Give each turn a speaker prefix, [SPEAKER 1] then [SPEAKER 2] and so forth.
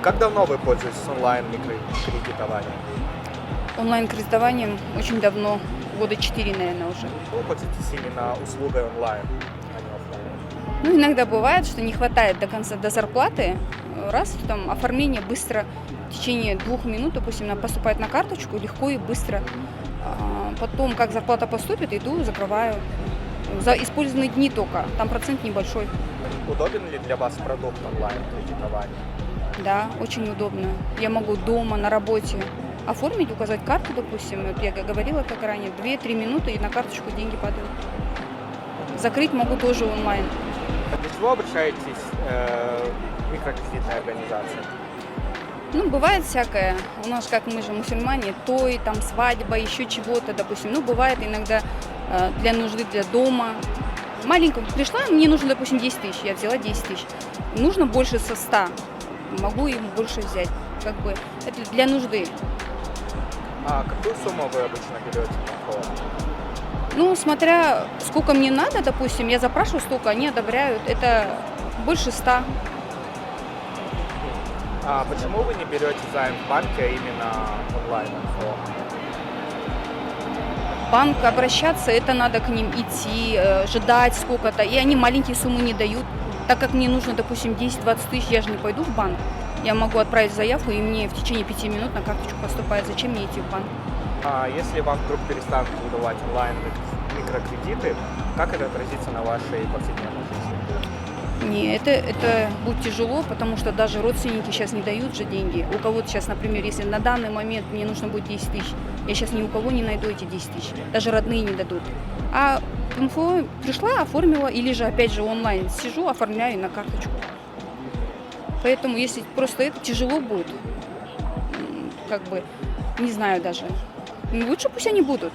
[SPEAKER 1] Как давно вы пользуетесь онлайн-микрокредитованием?
[SPEAKER 2] Онлайн-кредитованием очень давно, года 4, наверное, уже.
[SPEAKER 1] Вы пользуетесь именно услугой онлайн, а не офлайн?
[SPEAKER 2] Ну, иногда бывает, что не хватает до конца, до зарплаты. Раз, там оформление быстро, в течение 2 минут, допустим, она поступает на карточку, легко и быстро. Потом, как зарплата поступит, иду, закрываю. За использованные дни только, там процент небольшой.
[SPEAKER 1] Удобен ли для вас продукт онлайн-кредитования?
[SPEAKER 2] Да, очень удобно. Я могу дома, на работе оформить, указать карту, допустим. Вот я говорила, как ранее, 2-3 минуты, и на карточку деньги падают. Закрыть могу тоже онлайн.
[SPEAKER 1] Для чего обращаетесь в микрокредитные организации?
[SPEAKER 2] Ну, бывает всякое. У нас, как мы же мусульмане, той, там, свадьба, еще чего-то, допустим. Ну, бывает иногда для нужды, для дома. Маленькую пришла, мне нужно, допустим, 10 тысяч, я взяла 10 тысяч. Нужно больше со 100, могу им больше взять. Как бы это для нужды.
[SPEAKER 1] А какую сумму вы обычно берете на вход?
[SPEAKER 2] Ну, смотря сколько мне надо, допустим, я запрашиваю столько, они одобряют. Это больше 100.
[SPEAKER 1] А почему вы не берете займ в банке, а именно онлайн-инфо?
[SPEAKER 2] Банк обращаться, это надо к ним идти, ждать сколько-то. И они маленькие суммы не дают. Так как мне нужно, допустим, 10-20 тысяч, я же не пойду в банк. Я могу отправить заявку, и мне в течение 5 минут на карточку поступает. Зачем мне идти в банк?
[SPEAKER 1] А если вам вдруг перестанут выдавать онлайн-микрокредиты, как это отразится на вашей повседневной жизни?
[SPEAKER 2] Не, это будет тяжело, потому что даже родственники сейчас не дают же деньги. У кого-то сейчас, например, если на данный момент мне нужно будет 10 тысяч, я сейчас ни у кого не найду эти 10 тысяч. Даже родные не дадут. А МФО пришла, оформила, или же опять же онлайн сижу, оформляю на карточку. Поэтому если просто это тяжело будет, как бы, не знаю даже. Лучше пусть они будут.